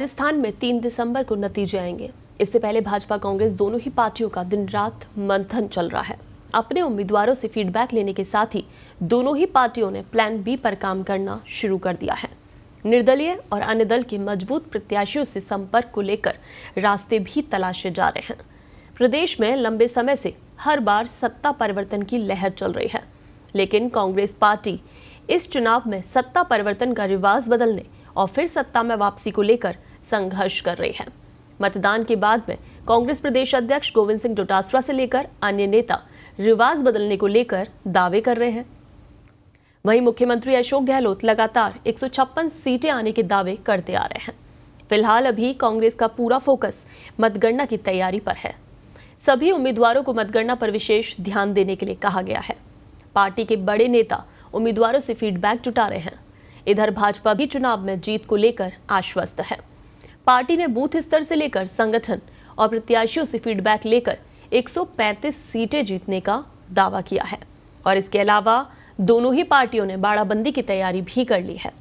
राजस्थान में 3 दिसंबर को नतीजे आएंगे। इससे पहले भाजपा कांग्रेस दोनों ही पार्टियों का दिन रात मंथन चल रहा है। अपने उम्मीदवारों से फीडबैक लेने के साथ ही दोनों ही पार्टियों ने प्लान बी पर काम करना शुरू कर दिया है। निर्दलीय और अन्य दल के मजबूत प्रत्याशियों से संपर्क को लेकर रास्ते भी तलाशे जा रहे हैं। प्रदेश में लंबे समय से हर बार सत्ता परिवर्तन की लहर चल रही है, लेकिन कांग्रेस पार्टी इस चुनाव में सत्ता परिवर्तन का रिवाज बदलने और फिर सत्ता में वापसी को लेकर संघर्ष कर रही है। मतदान के बाद में कांग्रेस प्रदेश अध्यक्ष गोविंद सिंह डोटासरा से लेकर अन्य नेता रिवाज बदलने को लेकर दावे कर रहे हैं। वहीं मुख्यमंत्री अशोक गहलोत लगातार 156 सीटें आने के दावे करते आ रहे हैं। फिलहाल अभी कांग्रेस का पूरा फोकस मतगणना की तैयारी पर है। सभी उम्मीदवारों को मतगणना पर विशेष ध्यान देने के लिए कहा गया है। पार्टी के बड़े नेता उम्मीदवारों से फीडबैक जुटा रहे हैं। इधर भाजपा भी चुनाव में जीत को लेकर आश्वस्त है। पार्टी ने बूथ स्तर से लेकर संगठन और प्रत्याशियों से फीडबैक लेकर 135 सीटें जीतने का दावा किया है और इसके अलावा दोनों ही पार्टियों ने बाड़ाबंदी की तैयारी भी कर ली है।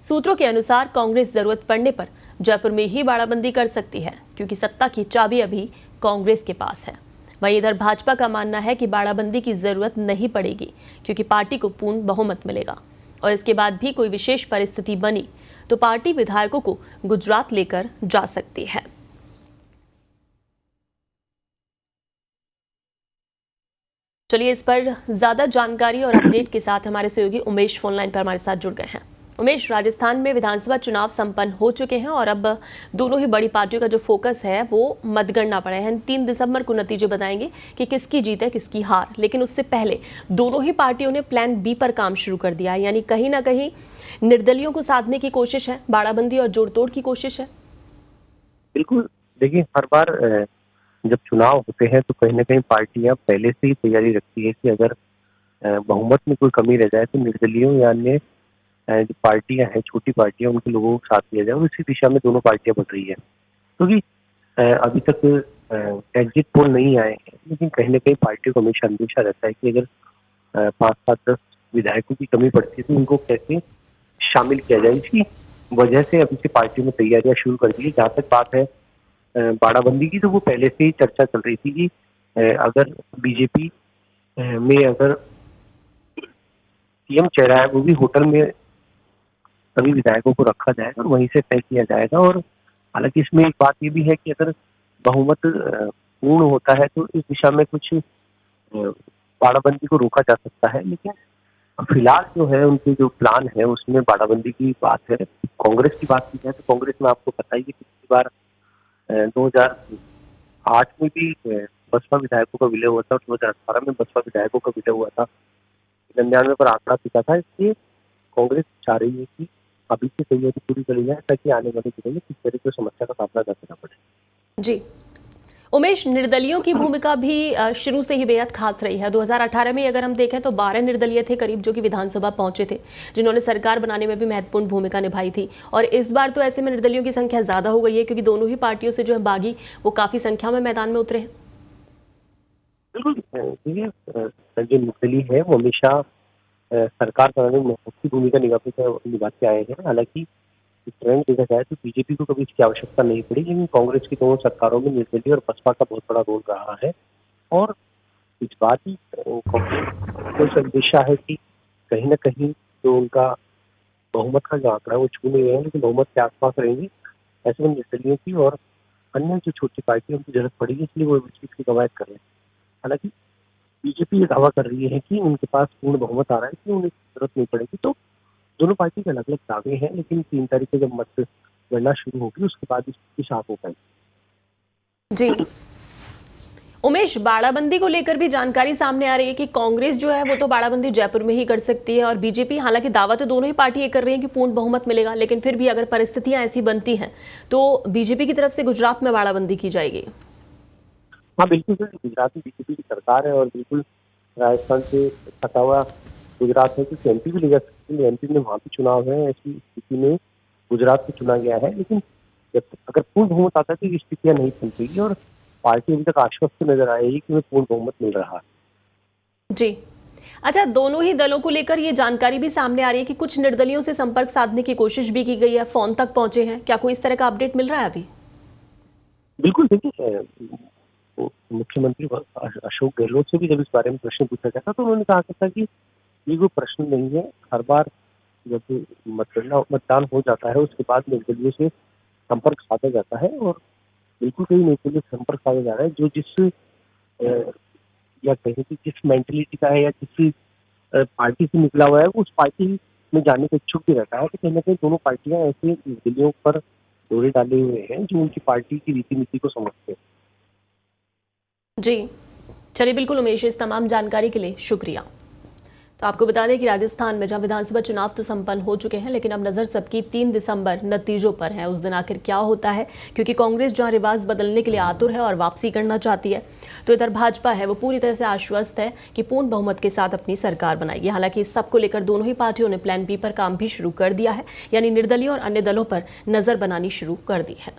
सूत्रों के अनुसार कांग्रेस जरूरत पड़ने पर जयपुर में ही बाड़ाबंदी कर सकती है, क्योंकि सत्ता की चाबी अभी कांग्रेस के पास है। वहीं इधर भाजपा का मानना है कि बाड़ाबंदी की जरूरत नहीं पड़ेगी, क्योंकि पार्टी को पूर्ण बहुमत मिलेगा और इसके बाद भी कोई विशेष परिस्थिति बनी तो पार्टी विधायकों को गुजरात लेकर जा सकती है। चलिए, इस पर ज्यादा जानकारी और अपडेट के साथ हमारे सहयोगी उमेश फोन लाइन पर हमारे साथ जुड़ गए हैं। उमेश, राजस्थान में विधानसभा चुनाव संपन्न हो चुके हैं और अब दोनों ही बड़ी पार्टियों का जो फोकस है वो मतगणना पर है। 3 दिसंबर को नतीजे बताएंगे कि किसकी जीत है किसकी हार, लेकिन उससे पहले दोनों ही पार्टियों ने प्लान बी पर काम शुरू कर दिया है। यानी कहीं ना कहीं निर्दलियों को साधने की कोशिश है, बाड़ाबंदी और जोड़तोड़ की कोशिश है। बिल्कुल, देखिए, हर बार जब चुनाव होते हैं तो कहीं ना कहीं पार्टियां पहले से ही तैयारी रखती है कि अगर बहुमत में कोई कमी रह जाए तो निर्दलीयों या अन्य जो पार्टियां हैं, छोटी पार्टियां, उनके लोगों को साथ दिया जाए और इसी दिशा में दोनों पार्टियां बढ़ रही है। क्योंकि अभी तक एग्जिट पोल नहीं आए हैं, लेकिन कहीं ना कहीं पार्टियों को हमेशा अंदेशा रहता है कि अगर 5, 7, 10 विधायकों की कमी पड़ती है तो उनको कैसे शामिल किया जाए। इसकी वजह से अभी से पार्टियों में तैयारियां शुरू कर दी है। जहाँ तक बात है बाड़ाबंदी की, तो वो पहले से ही चर्चा चल रही थी कि अगर बीजेपी में अगर सीएम चेहरा है वो भी होटल में सभी विधायकों को रखा जाएगा और वहीं से तय किया जाएगा। और हालांकि इसमें एक बात ये भी है कि अगर बहुमत पूर्ण होता है तो इस दिशा में कुछ बाड़ाबंदी को रोका जा सकता है। लेकिन फिलहाल जो है उनके जो प्लान है उसमें बाड़ाबंदी की बात है। कांग्रेस की बात की जाए तो कांग्रेस में आपको पता ही है कि पिछली बार 2008 में भी बसपा विधायकों का विलय हुआ था और 2018 में बसपा विधायकों का विलय हुआ था। 99 पर आंकड़ा टिका था। इसलिए कांग्रेस चाह रही है कि अभी से तैयारी पूरी करी जाए ताकि आने वाले दिनों में किस तरह की समस्या का सामना न करना पड़े। जी उमेश, निर्दलियों की भूमिका भी शुरू से ही बेहद खास रही है। 2018 में अगर हम देखें तो 12 निर्दलीय थे करीब, जो कि विधानसभा पहुंचे थे, जिन्होंने सरकार बनाने में भी महत्वपूर्ण भूमिका निभाई थी। और इस बार तो ऐसे में निर्दलियों की संख्या ज्यादा हो गई है, क्योंकि दोनों ही पार्टियों से जो है बागी वो काफी संख्या में मैदान में उतरे हैं। बिल्कुल, जो निर्दलीय है वो हमेशा सरकार बनाने में महत्वपूर्ण भूमिका निभाते आए हैं। हालांकि ट्रेंड देखा जाए तो बीजेपी को कभी इसकी आवश्यकता नहीं पड़ी, लेकिन कांग्रेस की दोनों सरकारों में निर्दलीय और बसपा का बहुत बड़ा रोल रहा है। और इस बात ही कांग्रेस को अंदेशा है कि कहीं ना कहीं जो उनका बहुमत का जो आंकड़ा है वो छू नहीं रहे हैं, लेकिन बहुमत के आसपास रहेंगे। ऐसे में निर्दलीयों की और अन्य जो छोटी पार्टी उनकी जरूरत पड़ेगी, इसलिए वो इस चीज की कवायद कर रहे हैं। हालांकि बीजेपी ये दावा कर रही है कि उनके पास पूर्ण बहुमत आ रहा है, इसलिए उन्हें जरूरत नहीं पड़ेगी। तो दोनों पार्टी के अलग अलग दावे हैं, लेकिन 3 तारीख को जब मतगणना शुरू होगी उसके बाद इसकी साफ हो पाएगी। जी उमेश, बाड़ाबंदी को लेकर भी जानकारी सामने आ रही है कि कांग्रेस जो है वो तो बाड़ाबंदी जयपुर में ही कर सकती है और बीजेपी, हालांकि दावा तो दोनों ही पार्टी ये कर रही है कि पूर्ण बहुमत मिलेगा, लेकिन फिर भी अगर परिस्थितियां ऐसी बनती हैं तो बीजेपी की तरफ से गुजरात में बाड़ाबंदी की जाएगी। हाँ बिल्कुल सर, गुजरात में बीजेपी की सरकार है और बिल्कुल राजस्थान से सटा हुआ गुजरात है, क्योंकि एमपी भी ले जा सकती है। एमपी में वहाँ भी चुनाव है, ऐसी स्थिति में गुजरात को चुना गया है। लेकिन जब अगर पूर्ण बहुमत आता है तो ये स्थितियां नहीं पहुंचेगी और पार्टी अभी तक आश्वस्त नजर आएगी कि उन्हें पूर्ण बहुमत मिल रहा है। जी अच्छा, दोनों ही दलों को लेकर ये जानकारी भी सामने आ रही है कि कुछ निर्दलियों से संपर्क साधने की कोशिश भी की गई है, फोन तक पहुंचे हैं। क्या कोई इस तरह का अपडेट मिल रहा है अभी? बिल्कुल देखिए, मुख्यमंत्री अशोक गहलोत से भी जब इस बारे में प्रश्न पूछा गया था तो उन्होंने कहा था कि ये कोई प्रश्न नहीं है। हर बार जब मतदान हो जाता है उसके बाद निर्दलीय से संपर्क साधा जाता है और बिल्कुल कहीं निर्दलीय से संपर्क साधा जा रहा है जो जिस या कहें कि जिस मेंटेलिटी का है या जिस पार्टी से निकला हुआ है वो उस पार्टी में जाने का इच्छुक भी रहता है। तो कहीं ना कहीं दोनों पार्टियां ऐसे निर्दलियों पर दौरे डाले हुए हैं जो उनकी पार्टी की रीति नीति को समझते हैं। जी, चलिए बिल्कुल उमेश, इस तमाम जानकारी के लिए शुक्रिया। तो आपको बता दें कि राजस्थान में जहां विधानसभा चुनाव तो संपन्न हो चुके हैं, लेकिन अब नजर सबकी 3 दिसंबर नतीजों पर है। उस दिन आखिर क्या होता है, क्योंकि कांग्रेस जहां रिवाज बदलने के लिए आतुर है और वापसी करना चाहती है, तो इधर भाजपा है वो पूरी तरह से आश्वस्त है कि पूर्ण बहुमत के साथ अपनी सरकार बनाएगी। हालांकि इस सब को लेकर दोनों ही पार्टियों ने प्लान बी पर काम भी शुरू कर दिया है, यानी निर्दलीय और अन्य दलों पर नजर बनानी शुरू कर दी है।